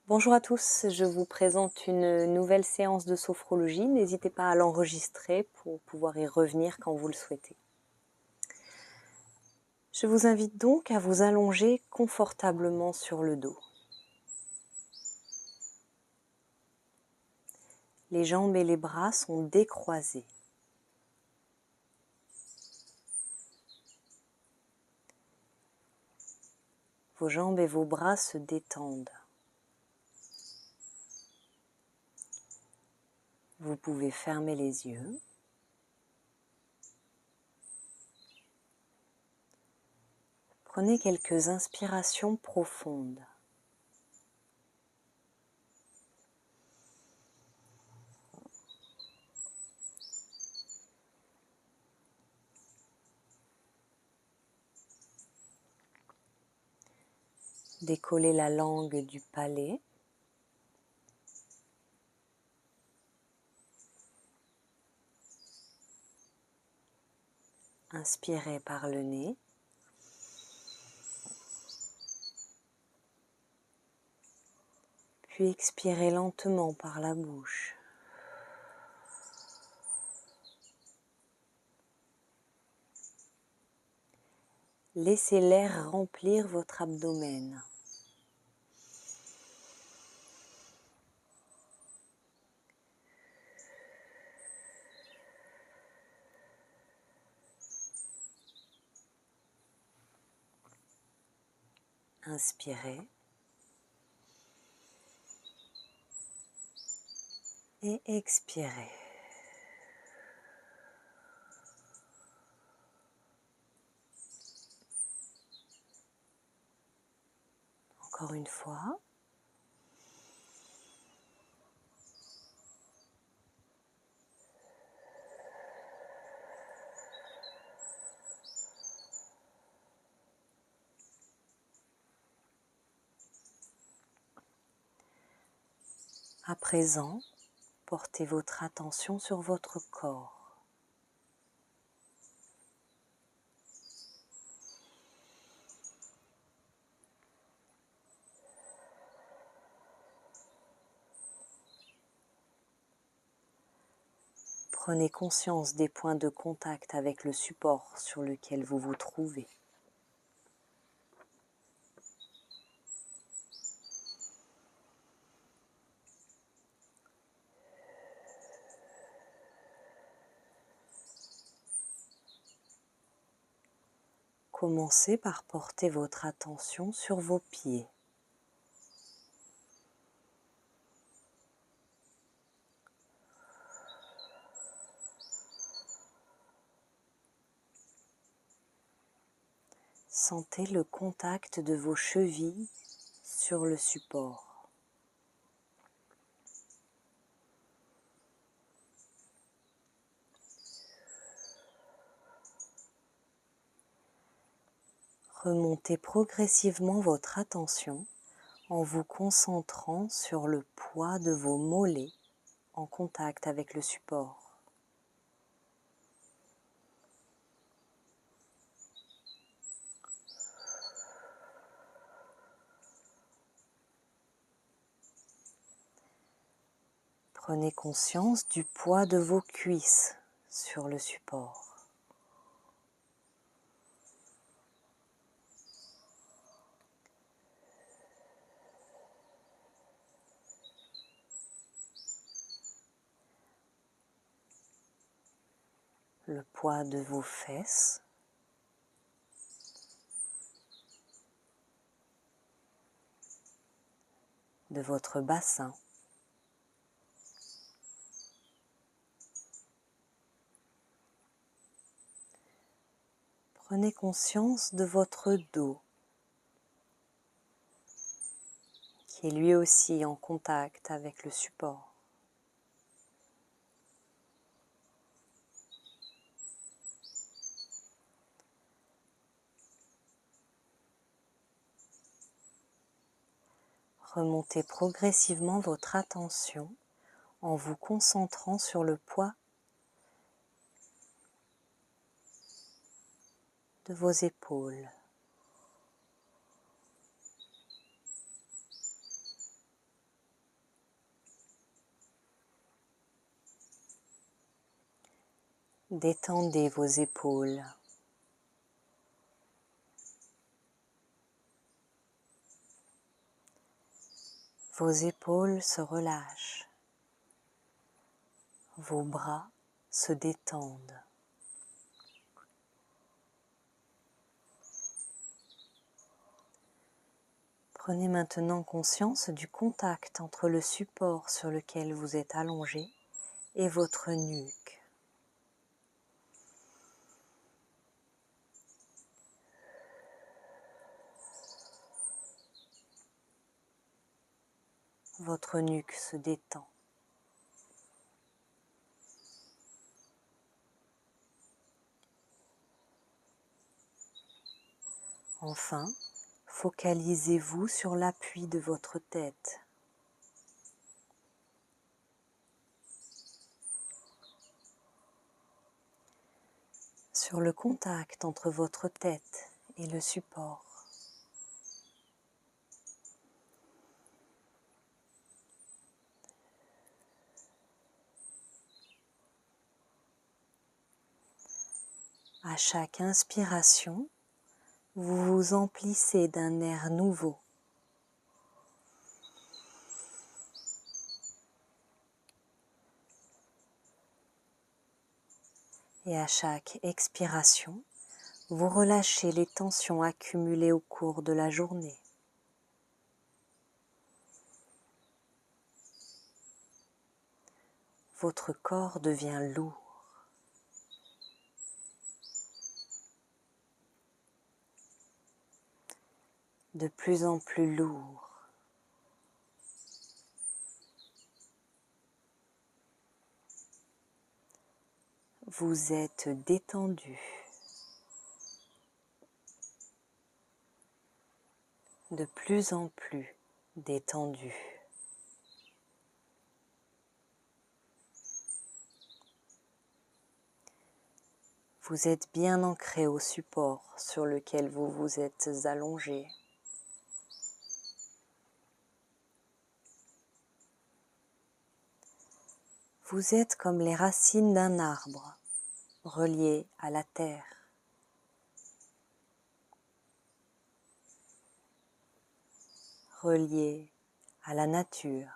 Bonjour à tous, je vous présente une nouvelle séance de sophrologie. N'hésitez pas à l'enregistrer pour pouvoir y revenir quand vous le souhaitez. Je vous invite donc à vous allonger confortablement sur le dos. Les jambes et les bras sont décroisés. Vos jambes et vos bras se détendent. Vous pouvez fermer les yeux. Prenez quelques inspirations profondes. Décollez la langue du palais. Inspirez par le nez. Puis expirez lentement par la bouche. Laissez l'air remplir votre abdomen. Inspirez et expirez. Encore une fois. À présent, portez votre attention sur votre corps. Prenez conscience des points de contact avec le support sur lequel vous vous trouvez. Commencez par porter votre attention sur vos pieds. Sentez le contact de vos chevilles sur le support. Remontez progressivement votre attention en vous concentrant sur le poids de vos mollets en contact avec le support. Prenez conscience du poids de vos cuisses sur le support. Le poids de vos fesses. De votre bassin. Prenez conscience de votre dos, qui est lui aussi en contact avec le support. Remontez progressivement votre attention en vous concentrant sur le poids de vos épaules. Détendez vos épaules. Vos épaules se relâchent. Vos bras se détendent. Prenez maintenant conscience du contact entre le support sur lequel vous êtes allongé et votre nuque. Votre nuque se détend. Enfin, focalisez-vous sur l'appui de votre tête. Sur le contact entre votre tête et le support. À chaque inspiration, vous vous emplissez d'un air nouveau. Et à chaque expiration, vous relâchez les tensions accumulées au cours de la journée. Votre corps devient lourd. De plus en plus lourd. Vous êtes détendu. De plus en plus détendu. Vous êtes bien ancré au support sur lequel vous vous êtes allongé. Vous êtes comme les racines d'un arbre, reliées à la terre. Reliées à la nature.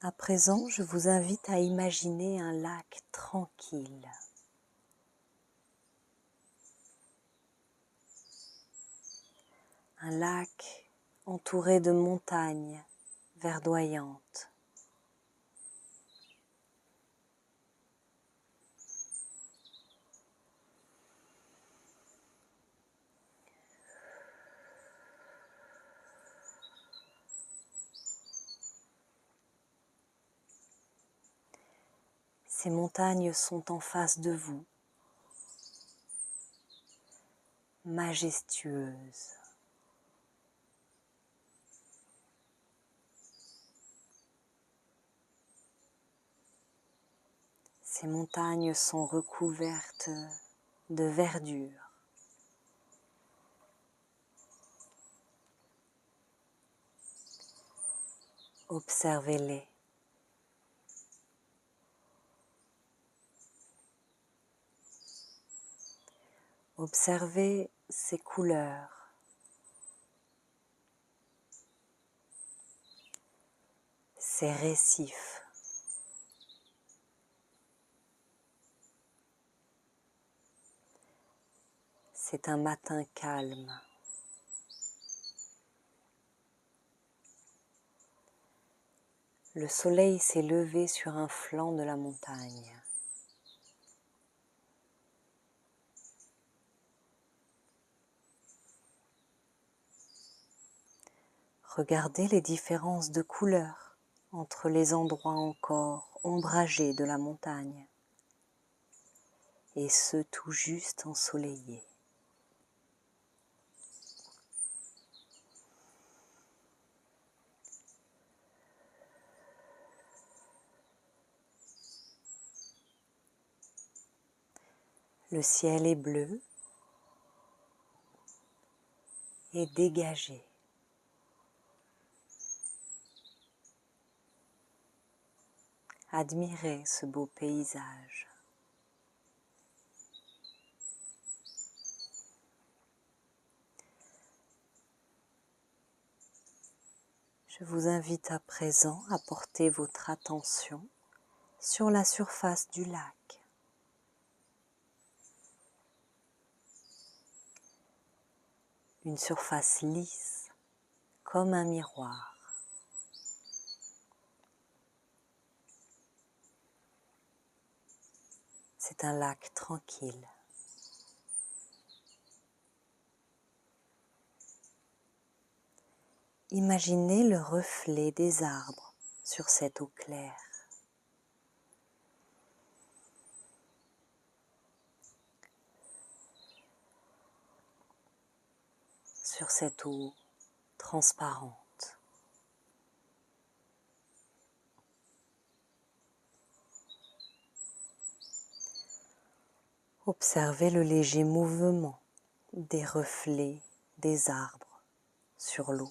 À présent, je vous invite à imaginer un lac tranquille. Un lac entouré de montagnes verdoyantes. Ces montagnes sont en face de vous, majestueuses. Ces montagnes sont recouvertes de verdure. Observez-les. Observez ces couleurs. Ces récifs. C'est un matin calme. Le soleil s'est levé sur un flanc de la montagne. Regardez les différences de couleurs entre les endroits encore ombragés de la montagne et ceux tout juste ensoleillés. Le ciel est bleu et dégagez. Admirez ce beau paysage. Je vous invite à présent à porter votre attention sur la surface du lac. Une surface lisse, comme un miroir. C'est un lac tranquille. Imaginez le reflet des arbres sur cette eau claire. Sur cette eau transparente. Observez le léger mouvement des reflets des arbres sur l'eau.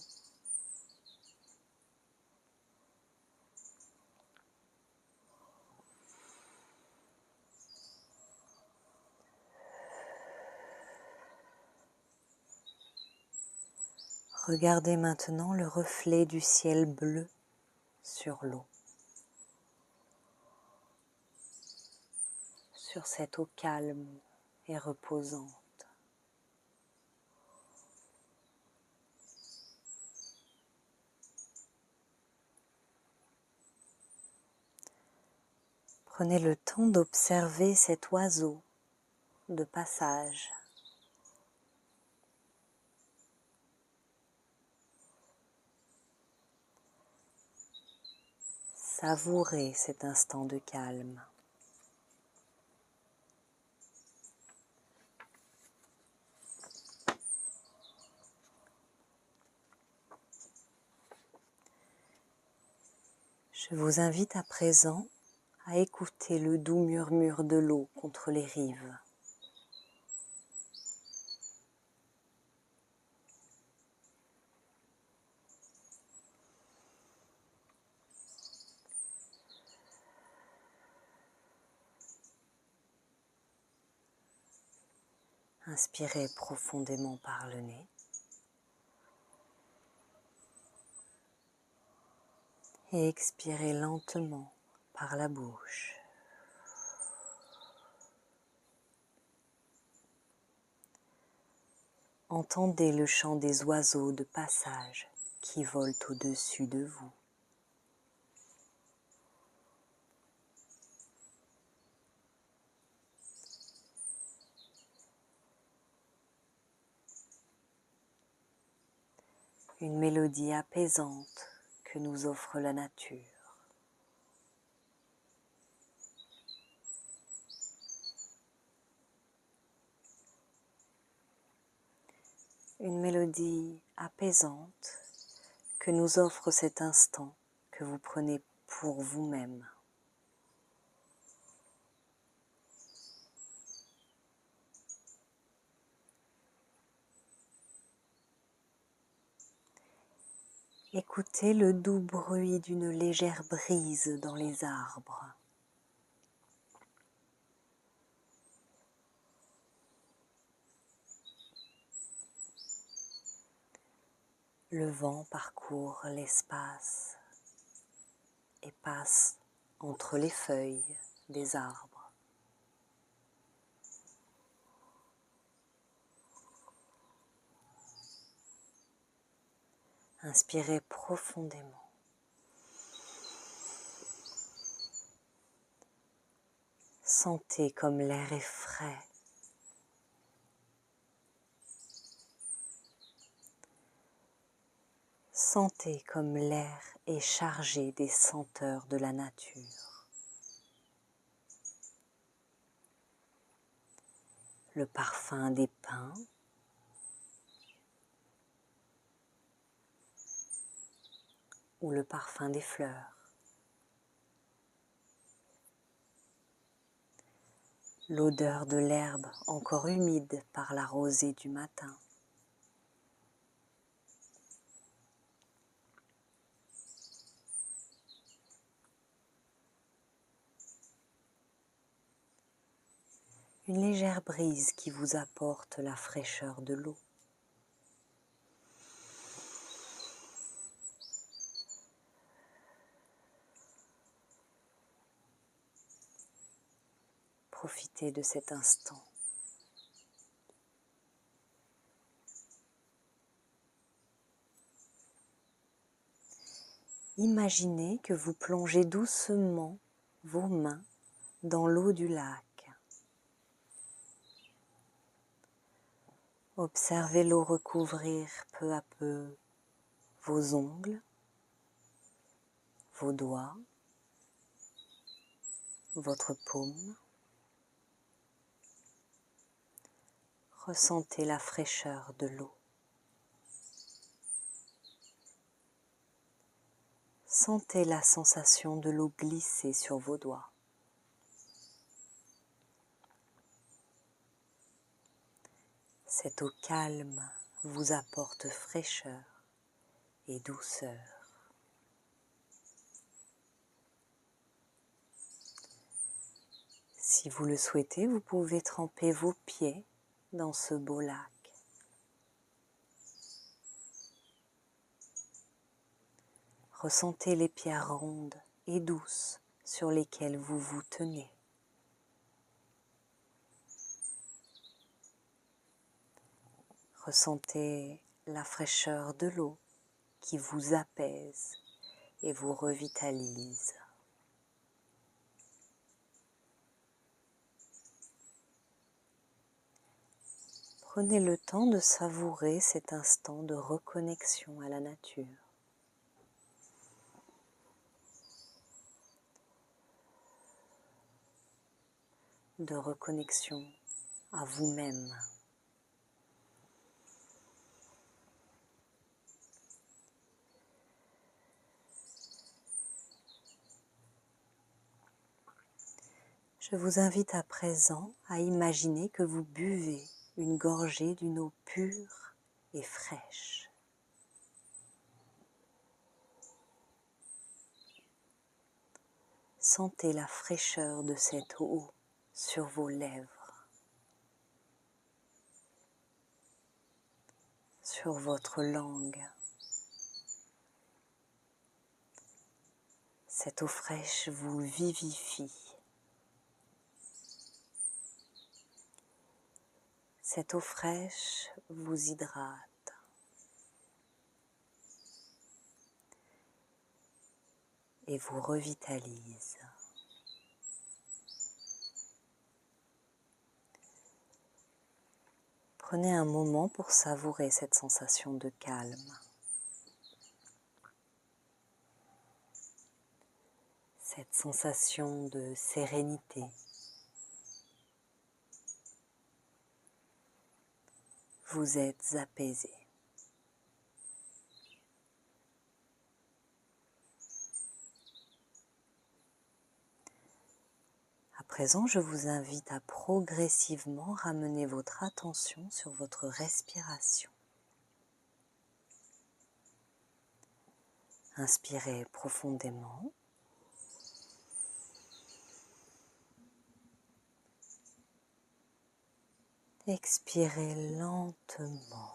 Regardez maintenant le reflet du ciel bleu sur l'eau. Sur cette eau calme et reposante. Prenez le temps d'observer cet oiseau de passage. Savourez cet instant de calme. Je vous invite à présent à écouter le doux murmure de l'eau contre les rives. Inspirez profondément par le nez. Et expirez lentement par la bouche. Entendez le chant des oiseaux de passage qui volent au-dessus de vous. Une mélodie apaisante que nous offre la nature. Une mélodie apaisante que nous offre cet instant que vous prenez pour vous-même. Écoutez le doux bruit d'une légère brise dans les arbres. Le vent parcourt l'espace et passe entre les feuilles des arbres. Inspirez profondément. Sentez comme l'air est frais. Sentez comme l'air est chargé des senteurs de la nature. Le parfum des pins, ou le parfum des fleurs. L'odeur de l'herbe encore humide par la rosée du matin. une légère brise qui vous apporte la fraîcheur de l'eau. Profitez de cet instant. Imaginez que vous plongez doucement vos mains dans l'eau du lac. Observez l'eau recouvrir peu à peu vos ongles, vos doigts, votre paume. Ressentez la fraîcheur de l'eau. Sentez la sensation de l'eau glisser sur vos doigts. Cette eau calme vous apporte fraîcheur et douceur. Si vous le souhaitez, vous pouvez tremper vos pieds dans ce beau lac. Ressentez les pierres rondes et douces sur lesquelles vous vous tenez. Ressentez la fraîcheur de l'eau qui vous apaise et vous revitalise. Prenez le temps de savourer cet instant de reconnexion à la nature. De reconnexion à vous-même. Je vous invite à présent à imaginer que vous buvez une gorgée d'une eau pure et fraîche. Sentez la fraîcheur de cette eau sur vos lèvres, sur votre langue. Cette eau fraîche vous vivifie. Cette eau fraîche vous hydrate. Et vous revitalise. Prenez un moment pour savourer cette sensation de calme. Cette sensation de sérénité. Vous êtes apaisé. À présent, je vous invite à progressivement ramener votre attention sur votre respiration. Inspirez profondément. Expirez lentement.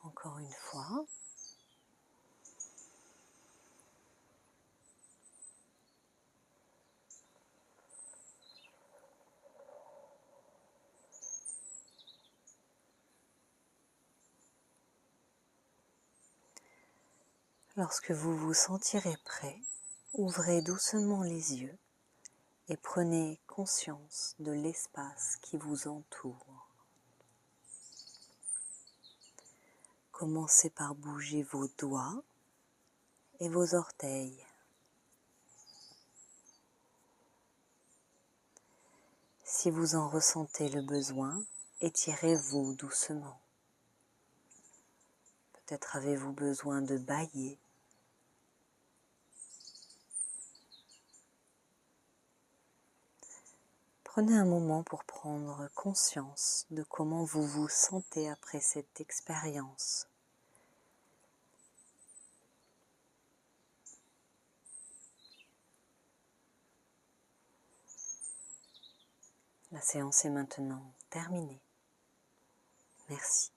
Encore une fois. Lorsque vous vous sentirez prêt, ouvrez doucement les yeux et prenez conscience de l'espace qui vous entoure. Commencez par bouger vos doigts et vos orteils. Si vous en ressentez le besoin, étirez-vous doucement. Peut-être avez-vous besoin de bâiller. Prenez un moment pour prendre conscience de comment vous vous sentez après cette expérience. La séance est maintenant terminée. Merci.